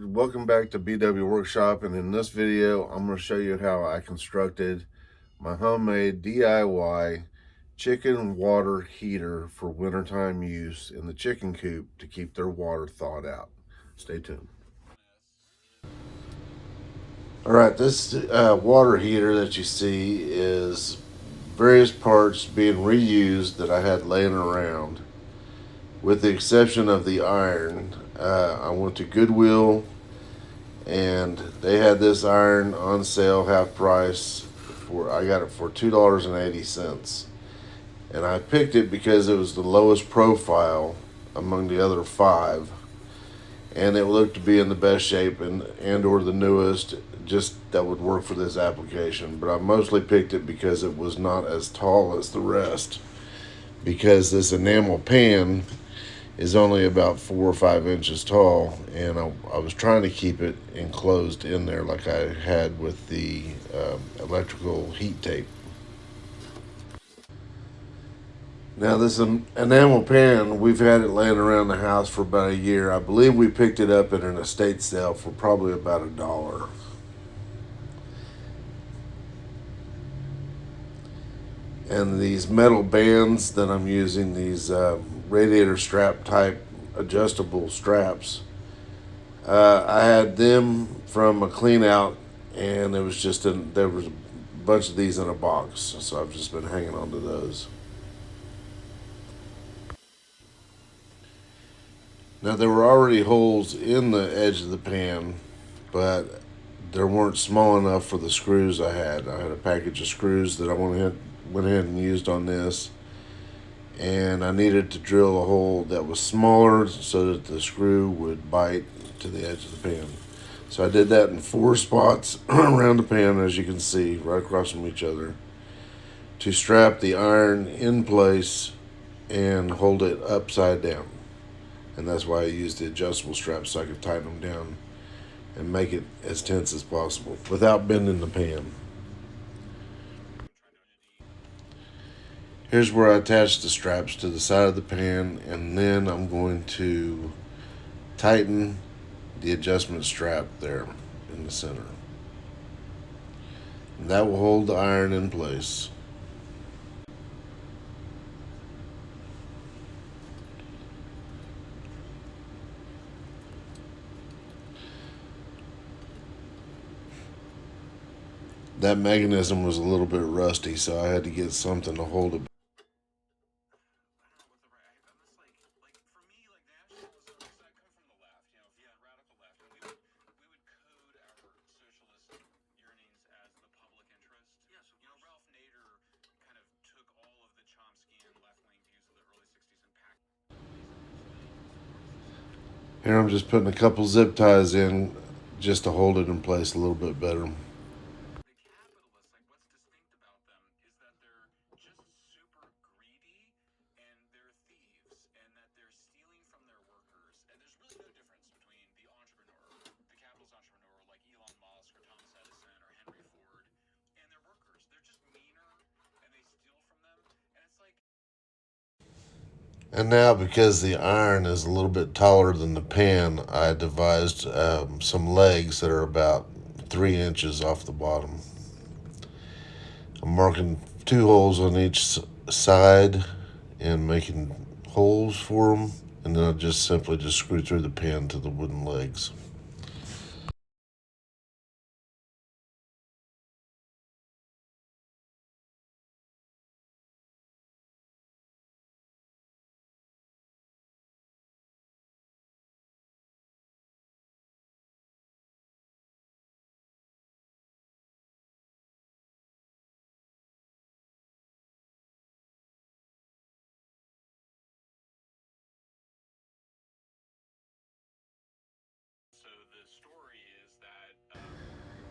Welcome back to BW Workshop, and in this video I'm going to show you how I constructed my homemade DIY chicken water heater for wintertime use in the chicken coop to keep their water thawed out. Stay tuned. Alright, this water heater that you see is various parts being reused that I had laying around, with the exception of the iron. I went to Goodwill and they had this iron on sale, half price. I got it for $2.80, and I picked it because it was the lowest profile among the other five, and it looked to be in the best shape and or the newest, just that would work for this application. But I mostly picked it because it was not as tall as the rest, because this enamel pan is only about 4 or 5 inches tall, and I was trying to keep it enclosed in there like I had with the electrical heat tape. Now this enamel pan, we've had it laying around the house for about a year. I believe we picked it up at an estate sale for probably about $1. And these metal bands that I'm using, these radiator strap type adjustable straps, I had them from a clean out, and there was a bunch of these in a box, so I've just been hanging on to those. Now there were already holes in the edge of the pan, but they weren't small enough for the screws I had. I had a package of screws that I went ahead and used on this, and I needed to drill a hole that was smaller so that the screw would bite to the edge of the pan. So I did that in 4 spots around the pan, as you can see, right across from each other, to strap the iron in place and hold it upside down. And that's why I used the adjustable straps, so I could tighten them down and make it as tense as possible without bending the pan. Here's where I attach the straps to the side of the pan, and then I'm going to tighten the adjustment strap there in the center. And that will hold the iron in place. That mechanism was a little bit rusty, so I had to get something to hold it. Here I'm just putting a couple zip ties in just to hold it in place a little bit better. And now, because the iron is a little bit taller than the pan, I devised some legs that are about 3 inches off the bottom. I'm marking 2 holes on each side and making holes for them, and then I just simply screw through the pan to the wooden legs.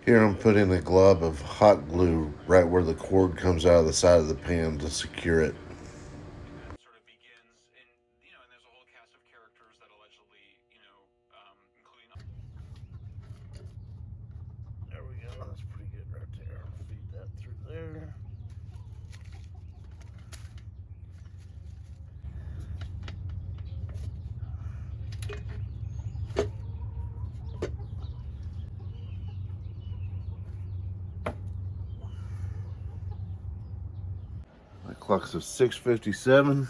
Here I'm putting a glob of hot glue right where the cord comes out of the side of the pan to secure it. There we go. That's pretty good right there. Feed that through there. Clock says 6:57.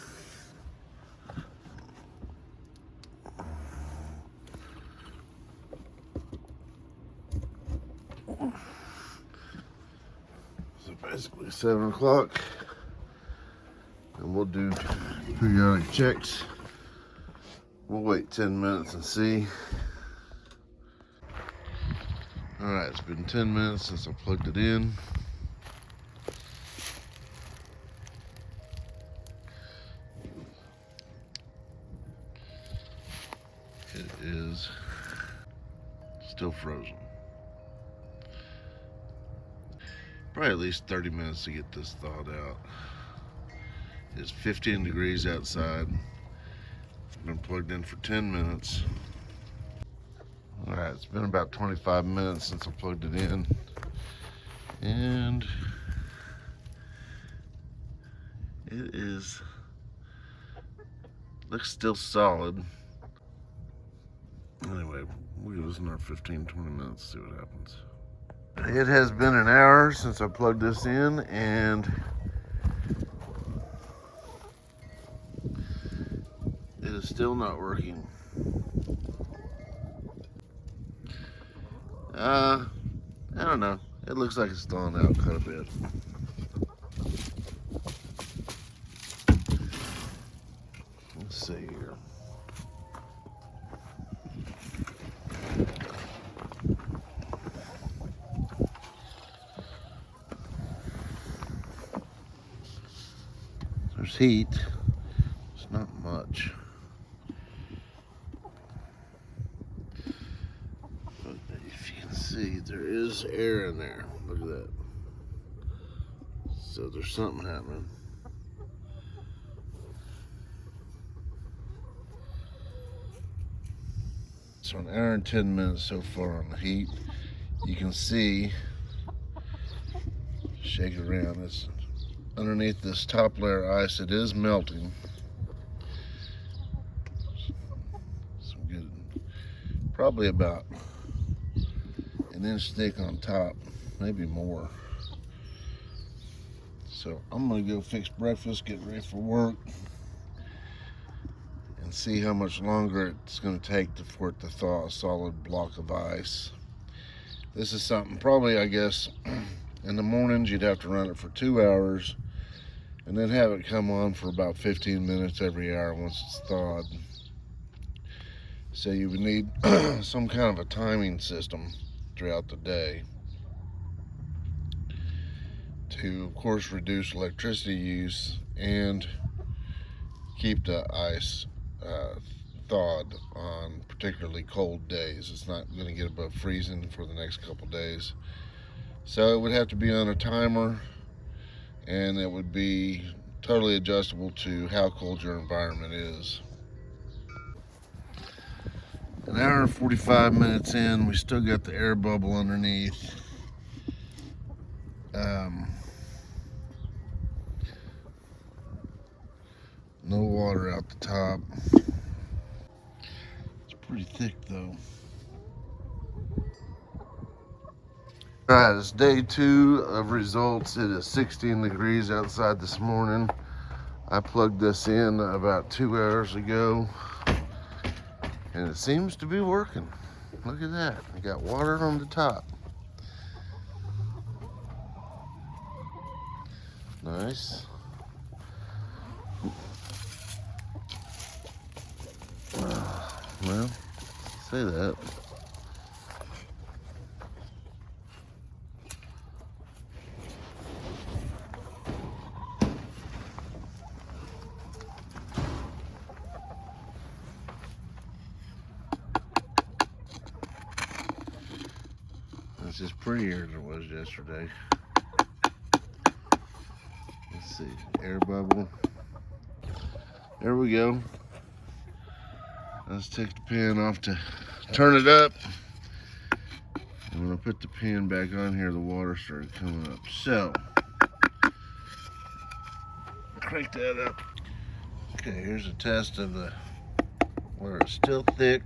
So basically 7 o'clock. And we'll do periodic checks. We'll wait 10 minutes and see. Alright, it's been 10 minutes since I plugged it in. It is still frozen. Probably at least 30 minutes to get this thawed out. It's 15 degrees outside. Been plugged in for 10 minutes. Alright, it's been about 25 minutes since I plugged it in. And it looks still solid. Anyway, we'll give this another 15-20 minutes to see what happens. It has been an hour since I plugged this in, and it is still not working. I don't know. It looks like it's thawing out quite a bit. Let's see here. There's heat. It's not much. But if you can see, there is air in there. Look at that. So there's something happening. So an hour and 10 minutes so far on the heat. You can see, shake it around, it's underneath this top layer of ice. It is melting. Some good, probably about an inch thick on top, maybe more. So I'm gonna go fix breakfast, get ready for work, and see how much longer it's gonna take for it to thaw a solid block of ice. This is something probably, I guess, in the mornings you'd have to run it for 2 hours and then have it come on for about 15 minutes every hour once it's thawed. So you would need some kind of a timing system throughout the day to, of course, reduce electricity use and keep the ice thawed on particularly cold days. It's not going to get above freezing for the next couple days. So it would have to be on a timer, and it would be totally adjustable to how cold your environment is. An hour and 45 minutes in, we still got the air bubble underneath. No water out the top. It's pretty thick though. Alright, it's day 2 of results. It is 16 degrees outside this morning. I plugged this in about 2 hours ago, and it seems to be working. Look at that. I got water on the top. Nice. Well, say that. It's just prettier than it was yesterday. Let's see, air bubble. There we go. Let's take the pan off to turn it up. And when I put the pan back on here, the water started coming up. So, crank that up. Okay, here's a test of the where it's still thick.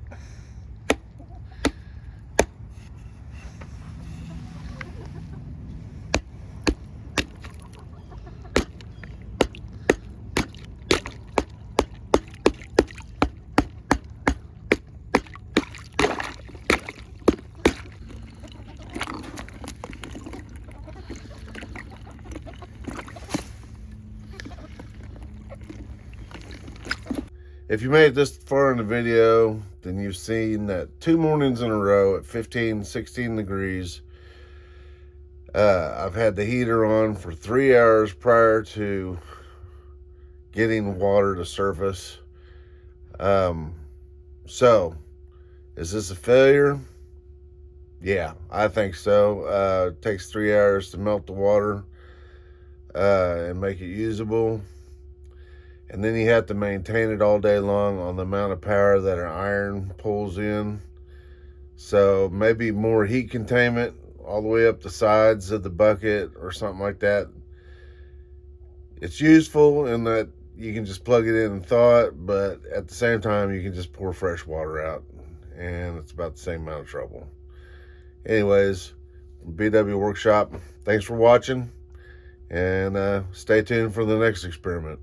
If you made it this far in the video, then you've seen that 2 mornings in a row at 15, 16 degrees, I've had the heater on for 3 hours prior to getting water to surface. So, is this a failure? Yeah, I think so. It takes 3 hours to melt the water and make it usable. And then you have to maintain it all day long on the amount of power that an iron pulls in. So maybe more heat containment all the way up the sides of the bucket or something like that. It's useful in that you can just plug it in and thaw it, but at the same time you can just pour fresh water out and it's about the same amount of trouble. Anyways, BW Workshop, thanks for watching, and stay tuned for the next experiment.